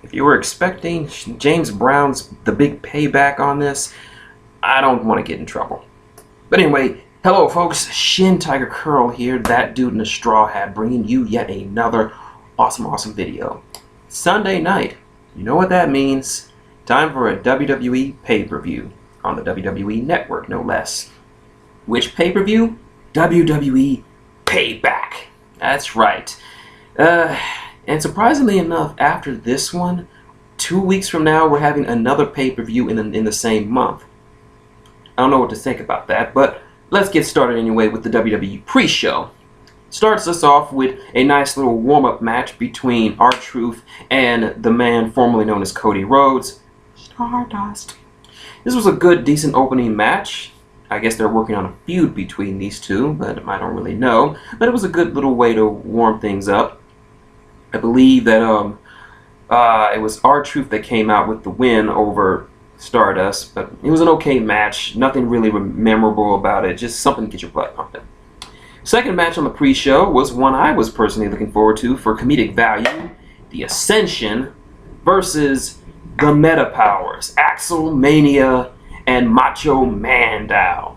if you were expecting James Brown's The Big Payback on this, I don't want to get in trouble. But anyway, hello folks, shintigercurl here, that dude in a straw hat, bringing you yet another awesome video. Sunday night, you know what that means. Time for a WWE pay-per-view on the WWE Network, no less. Which pay-per-view? WWE PAYBACK. That's right. And surprisingly enough, after this one, 2 weeks from now, we're having another pay-per-view in the same month. I don't know what to think about that, but let's get started anyway with the WWE pre-show. Starts us off with a nice little warm-up match between R-Truth and the man formerly known as Cody Rhodes, Stardust. This was a good, decent opening match. I guess they're working on a feud between these two, but I don't really know. But it was a good little way to warm things up. I believe that it was R-Truth that came out with the win over Stardust, but it was an okay match. Nothing really memorable about it, just something to get your blood pumping. Second match on the pre-show was one I was personally looking forward to for comedic value, the Ascension versus the Meta Powers, Axel Mania and Macho Mandow.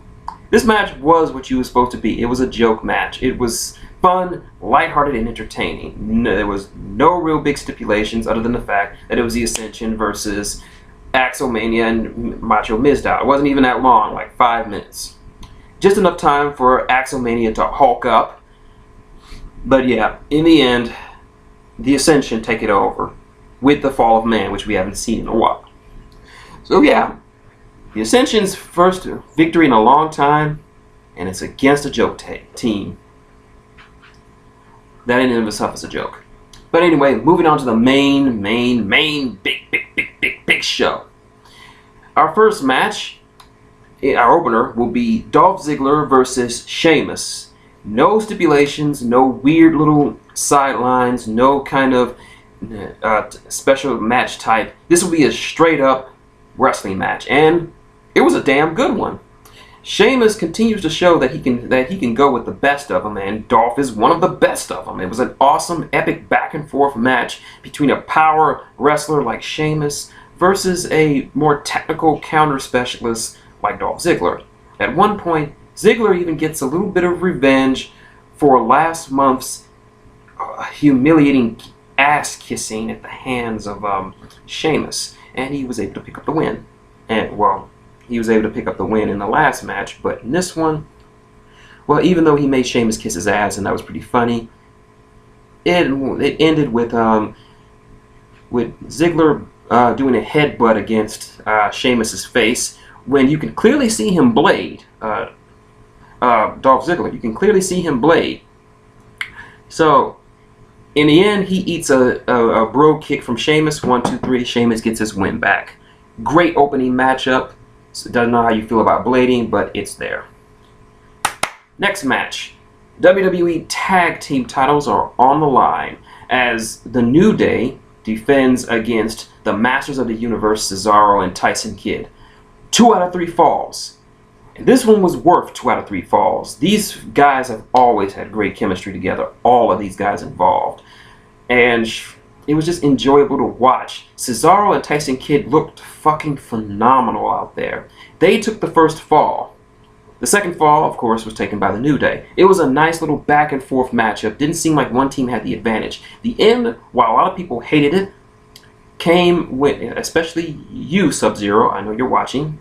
This match was what you were supposed to be. It was a joke match. It was fun, lighthearted, and entertaining. There was no real big stipulations other than the fact that it was the Ascension versus Axel Mania and Macho Mandow. It wasn't even that long, like 5 minutes. Just enough time for Axel Mania to hulk up. But yeah, in the end, the Ascension take it over with the Fall of Man, which we haven't seen in a while. So yeah, the Ascension's first victory in a long time, and it's against a joke team. That in and of itself is a joke. But anyway, moving on to the main big show. Our first match, our opener, will be Dolph Ziggler versus Sheamus. No stipulations, no weird little sidelines, no kind of special match type. This will be a straight up wrestling match, and it was a damn good one. Sheamus continues to show that he can go with the best of them, and Dolph is one of the best of them. It was an awesome, epic back and forth match between a power wrestler like Sheamus versus a more technical counter specialist like Dolph Ziggler. At one point, Ziggler even gets a little bit of revenge for last month's humiliating ass kissing at the hands of Sheamus, and he was able to pick up the win. And well, he was able to pick up the win in the last match, but in this one, well, even though he made Sheamus kiss his ass, and that was pretty funny, it ended with Ziggler doing a headbutt against Sheamus's face, when you can clearly see him blade. Dolph Ziggler, you can clearly see him blade. So in the end, he eats a bro kick from Sheamus. 1, 2, 3. Sheamus gets his win back. Great opening matchup. So doesn't know how you feel about blading, but it's there. Next match. WWE Tag Team titles are on the line as the New Day defends against the Masters of the Universe, Cesaro and Tyson Kidd. 2 out of 3 falls. And this one was worth 2 out of 3 falls. These guys have always had great chemistry together, all of these guys involved. And it was just enjoyable to watch. Cesaro and Tyson Kidd looked fucking phenomenal out there. They took the first fall. The second fall, of course, was taken by the New Day. It was a nice little back and forth matchup. Didn't seem like one team had the advantage. The end, while a lot of people hated it, came with, especially you, Sub-Zero, I know you're watching.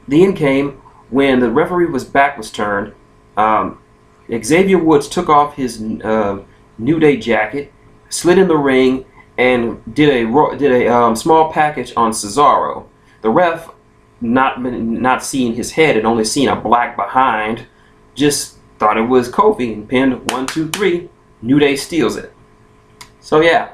The end came when the referee's back was turned. Xavier Woods took off his New Day jacket, slid in the ring, and did a small package on Cesaro. The ref, not seeing his head and only seeing a black behind, just thought it was Kofi and pinned 1, 2, 3. New Day steals it. So yeah.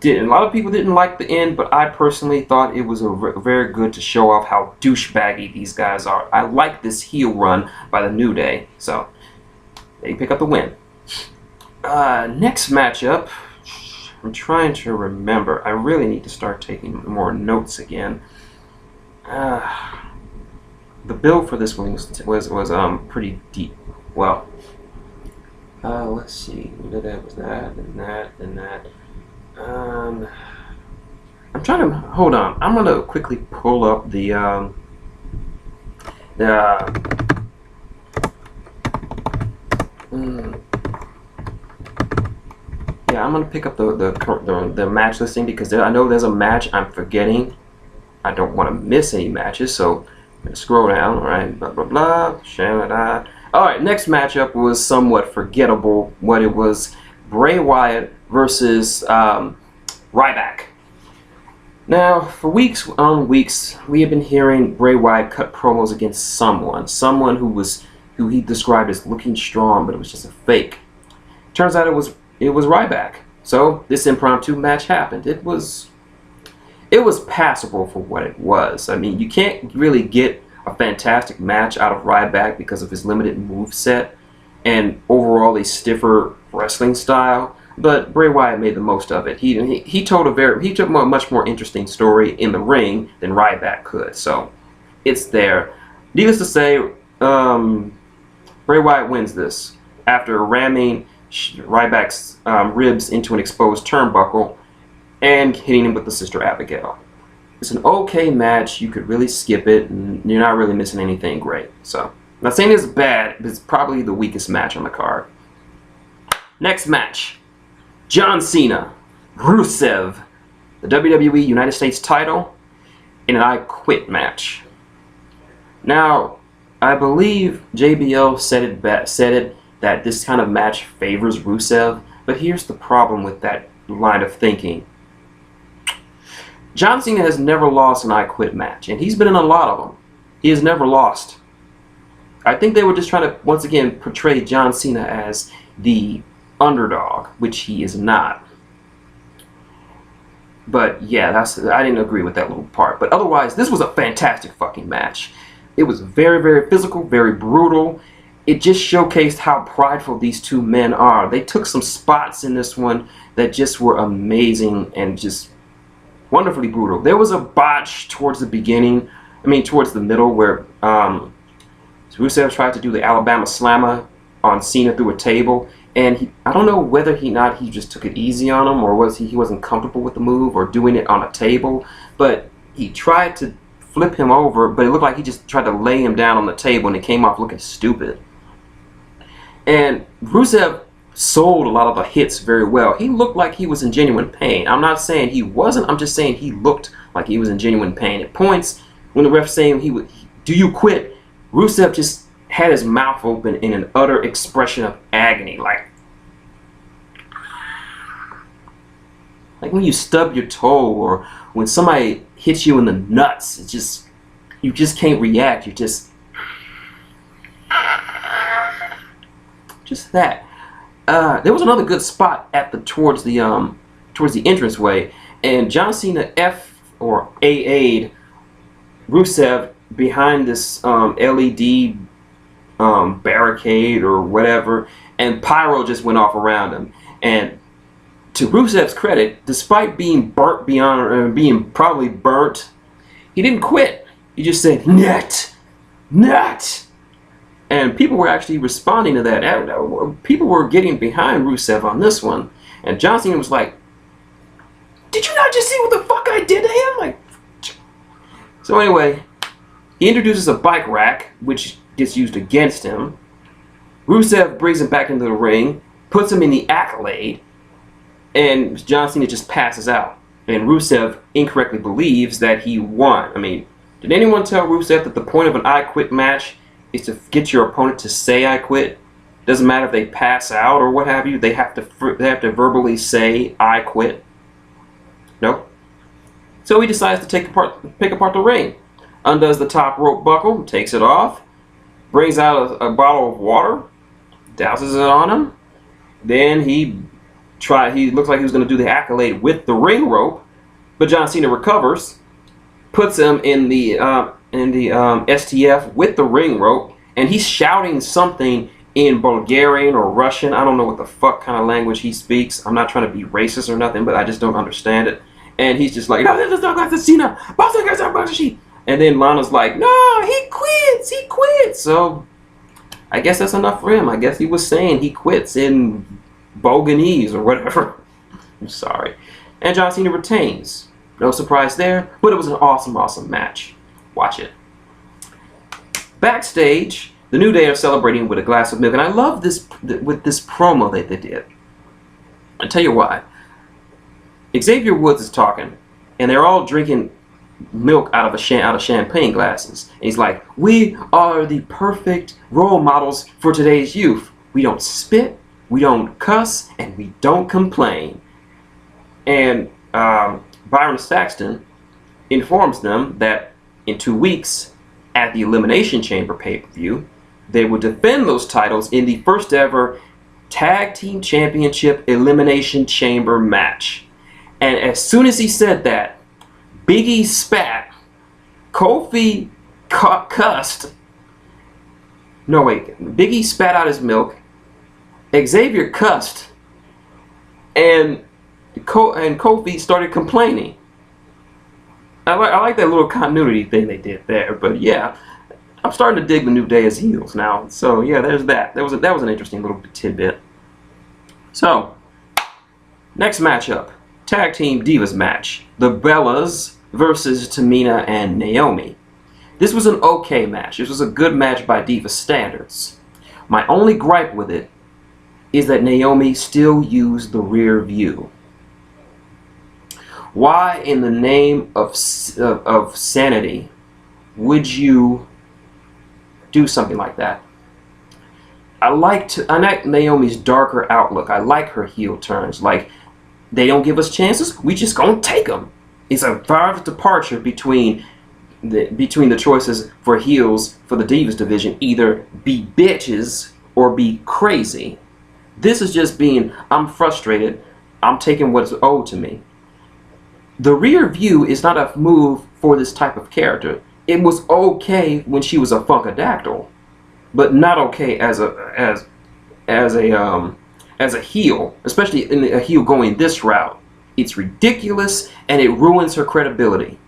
A lot of people didn't like the end, but I personally thought it was very good to show off how douchebaggy these guys are. I like this heel run by the New Day, so they pick up the win. Next matchup, I'm trying to remember. I really need to start taking more notes again. The bill for this one was pretty deep. Well, let's see. That was that, and that, and that. I'm trying to hold on. I'm gonna quickly pull up the yeah, I'm gonna pick up the match listing because I know there's a match I'm forgetting. I don't want to miss any matches, so I'm gonna scroll down. All right, blah blah blah. Shalada. All right, next matchup was somewhat forgettable. What it was, Bray Wyatt versus Ryback. Now, for weeks on weeks, we have been hearing Bray Wyatt cut promos against someone who he described as looking strong, but it was just a fake. Turns out it was Ryback. So this impromptu match happened. It was passable for what it was. I mean, you can't really get a fantastic match out of Ryback because of his limited moveset and overall a stiffer wrestling style. But Bray Wyatt made the most of it. He told a much more interesting story in the ring than Ryback could. So it's there. Needless to say, Bray Wyatt wins this after ramming Ryback's ribs into an exposed turnbuckle and hitting him with the Sister Abigail. It's an okay match. You could really skip it, and you're not really missing anything great. So, I'm not saying it's bad, but it's probably the weakest match on the card. Next match, John Cena, Rusev, the WWE United States title, in an I Quit match. Now, I believe JBL said it that this kind of match favors Rusev, but here's the problem with that line of thinking. John Cena has never lost an I Quit match, and he's been in a lot of them. He has never lost. I think they were just trying to, once again, portray John Cena as the underdog, which he is not. But yeah, I didn't agree with that little part. But otherwise, this was a fantastic fucking match. It was very, very physical, very brutal. It just showcased how prideful these two men are. They took some spots in this one that just were amazing and just wonderfully brutal. There was a botch towards the beginning, towards the middle, where Rusev tried to do the Alabama Slammer on Cena through a table, and I don't know whether he just took it easy on him, or he wasn't comfortable with the move or doing it on a table, but he tried to flip him over, but it looked like he just tried to lay him down on the table, and it came off looking stupid. And Rusev sold a lot of the hits very well. He looked like he was in genuine pain. I'm not saying he wasn't. I'm just saying he looked like he was in genuine pain. At points, when the ref saying do you quit, Rusev just had his mouth open in an utter expression of agony, like when you stub your toe or when somebody hits you in the nuts. It's just, you just can't react. You just that. There was another good spot at towards the entranceway, and John Cena AA'd Rusev behind this LED barricade or whatever, and pyro just went off around him. And to Rusev's credit, despite being burnt being probably burnt, he didn't quit. He just said net. And people were actually responding to that. People were getting behind Rusev on this one. And John Cena was like, did you not just see what the fuck I did to him? So anyway, he introduces a bike rack, which gets used against him. Rusev brings him back into the ring, puts him in the accolade, and John Cena just passes out. And Rusev incorrectly believes that he won. Did anyone tell Rusev that the point of an I Quit match is to get your opponent to say I quit? Doesn't matter if they pass out or what have you. They have to verbally say I quit. No. So he decides to pick apart the ring, undoes the top rope buckle, takes it off, brings out a bottle of water, douses it on him. Then he looks like he was going to do the accolade with the ring rope, but John Cena recovers, puts him in the STF with the ring rope, and he's shouting something in Bulgarian or Russian. I don't know what the fuck kind of language he speaks. I'm not trying to be racist or nothing, but I just don't understand it. And he's just like, no, this is not Cena. And then Lana's like, no, he quits. So I guess that's enough for him. I guess he was saying he quits in Bulganese or whatever. I'm sorry. And John Cena retains. No surprise there, but it was an awesome, awesome match. Watch it. Backstage, the New Day are celebrating with a glass of milk, and I love this with this promo that they did. I'll tell you why. Xavier Woods is talking, and they're all drinking milk out of champagne glasses. And he's like, "We are the perfect role models for today's youth. We don't spit, we don't cuss, and we don't complain." And Byron Saxton informs them that in 2 weeks, at the Elimination Chamber pay-per-view, they will defend those titles in the first ever Tag Team Championship Elimination Chamber match. And as soon as he said that, Big E spat, Kofi cussed. No, wait. Big E spat out his milk. Xavier cussed. And Kofi started complaining. I like that little continuity thing they did there. But yeah, I'm starting to dig the New Day as heels now. So yeah, there's that. That was an interesting little tidbit. So, next matchup. Tag Team Divas match. The Bellas versus Tamina and Naomi. This was an okay match. This was a good match by Diva standards. My only gripe with it is that Naomi still used the rear view. Why in the name of sanity would you do something like that? I like Naomi's darker outlook. I like her heel turns. Like, they don't give us chances, we just gonna take them. It's a far departure between the choices for heels for the Divas division. Either be bitches or be crazy. This is just being, I'm frustrated, I'm taking what's owed to me. The rear view is not a move for this type of character. It was okay when she was a Funkadactyl, but not okay as a heel, especially in a heel going this route. It's ridiculous and it ruins her credibility.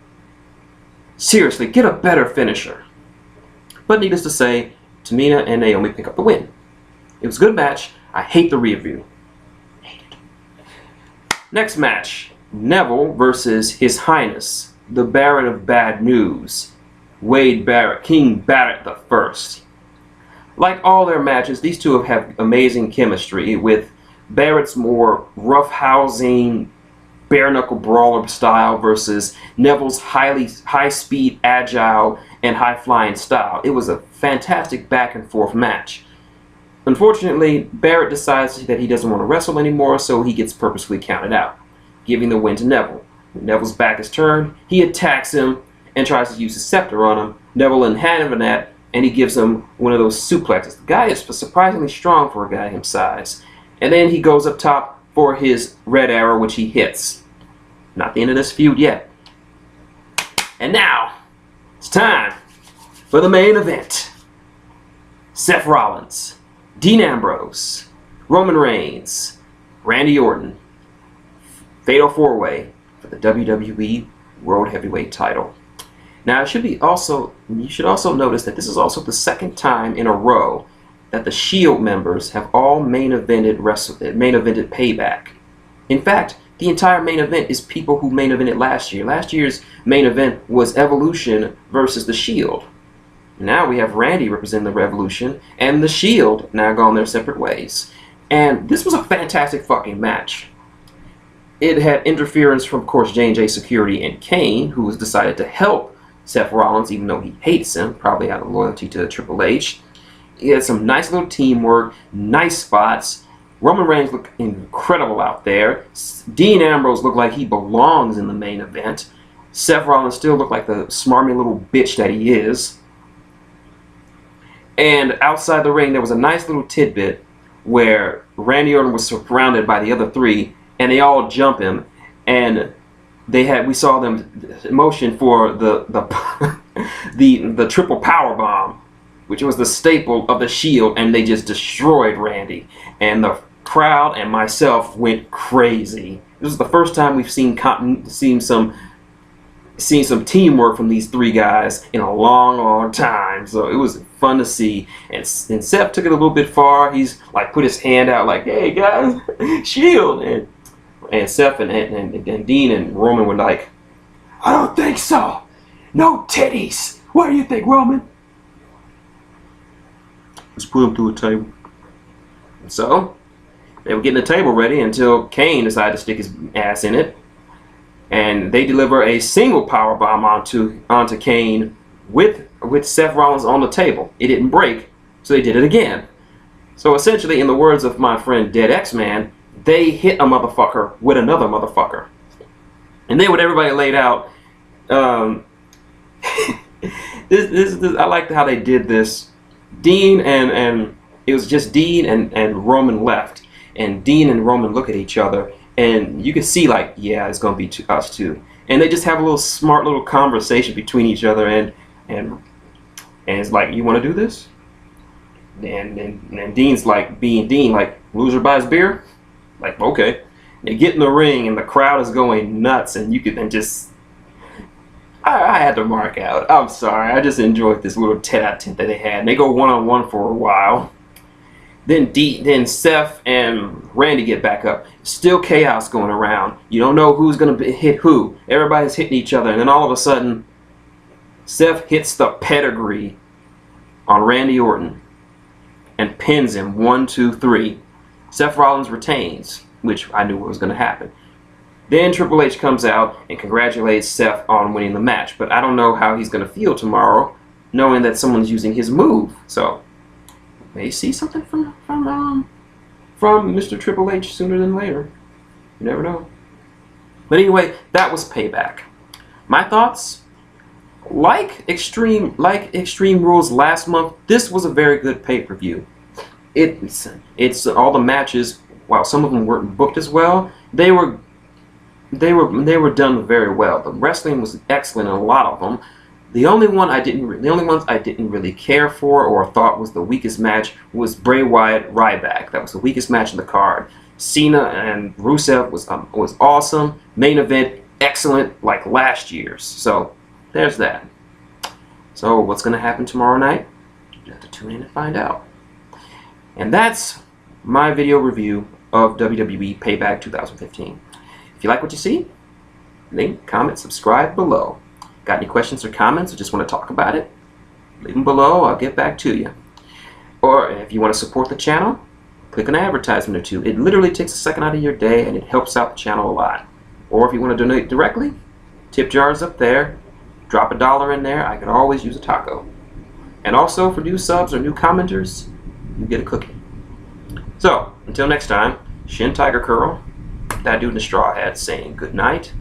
Seriously, get a better finisher. But needless to say, Tamina and Naomi pick up the win. It was a good match. I hate the rear view. Hate it. Next match. Neville versus His Highness, the Barrett of Bad News, Wade Barrett, King Barrett the First. Like all their matches, these two have amazing chemistry, with Barrett's more roughhousing, bare-knuckle brawler style versus Neville's high-speed, agile, and high-flying style. It was a fantastic back-and-forth match. Unfortunately, Barrett decides that he doesn't want to wrestle anymore, so he gets purposefully counted out, giving the win to Neville. When Neville's back is turned, he attacks him and tries to use his scepter on him. Neville in hand of that, and he gives him one of those suplexes. The guy is surprisingly strong for a guy his size. And then he goes up top for his red arrow, which he hits. Not the end of this feud yet. And now, it's time for the main event. Seth Rollins, Dean Ambrose, Roman Reigns, Randy Orton. Fatal 4-way for the WWE World Heavyweight title. Now, you should also notice that this is also the second time in a row that the Shield members have all main evented Payback. In fact, the entire main event is people who main evented last year. Last year's main event was Evolution versus the Shield. Now we have Randy representing the Revolution and the Shield now gone their separate ways. And this was a fantastic fucking match. It had interference from, of course, J&J Security and Kane, who has decided to help Seth Rollins, even though he hates him, probably out of loyalty to Triple H. He had some nice little teamwork, nice spots. Roman Reigns looked incredible out there. Dean Ambrose looked like he belongs in the main event. Seth Rollins still looked like the smarmy little bitch that he is. And outside the ring, there was a nice little tidbit where Randy Orton was surrounded by the other three, and they all jump him, and we saw them motion for the triple power bomb, which was the staple of the Shield, and they just destroyed Randy. And the crowd and myself went crazy. This is the first time we've seen some teamwork from these three guys in a long, long time. So it was fun to see. And Seth took it a little bit far. He's like put his hand out like, "Hey guys, Shield!" And Seth and Dean and Roman were like, I don't think so. No titties. What do you think, Roman? Let's put him through a table. So, they were getting the table ready until Kane decided to stick his ass in it. And they deliver a single powerbomb onto Kane with Seth Rollins on the table. It didn't break, so they did it again. So essentially, in the words of my friend Dead X-Man, they hit a motherfucker with another motherfucker. And then with everybody laid out, I liked how they did this. Dean and it was just Dean and Roman left. And Dean and Roman look at each other, and you can see like, yeah, it's gonna be us too. And they just have a little smart little conversation between each other, and it's like, you want to do this? And Dean's like, being Dean, like, loser buys beer, like, okay. They get in the ring, and the crowd is going nuts, and you can just. I had to mark out. I'm sorry. I just enjoyed this little tete-a-tete that they had. And they go one-on-one for a while. Then Seth and Randy get back up. Still chaos going around. You don't know who's going to hit who. Everybody's hitting each other. And then all of a sudden, Seth hits the pedigree on Randy Orton and pins him 1, 2, 3. Seth Rollins retains, which I knew what was going to happen. Then Triple H comes out and congratulates Seth on winning the match. But I don't know how he's going to feel tomorrow, knowing that someone's using his move. So, may see something from Mr. Triple H sooner than later. You never know. But anyway, that was Payback. My thoughts? Like Extreme Rules last month, this was a very good pay-per-view. It's all the matches, while some of them weren't booked as well, they were done very well. The wrestling was excellent in a lot of them. The only ones I didn't really care for or thought was the weakest match was Bray Wyatt Ryback. That was the weakest match in the card. Cena and Rusev was awesome. Main event excellent, like last year's. So there's that. So what's going to happen tomorrow night? You have to tune in and find out. And that's my video review of WWE Payback 2015. If you like what you see, link, comment, subscribe below. Got any questions or comments or just want to talk about it? Leave them below, I'll get back to you. Or if you want to support the channel, click an advertisement or two. It literally takes a second out of your day and it helps out the channel a lot. Or if you want to donate directly, tip jar's up there. Drop $1 in there, I could always use a taco. And also for new subs or new commenters, you get a cookie. So, until next time, shintigercurl, that dude in the straw hat saying good night.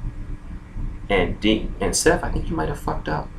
And Dean and Seth, I think you might have fucked up.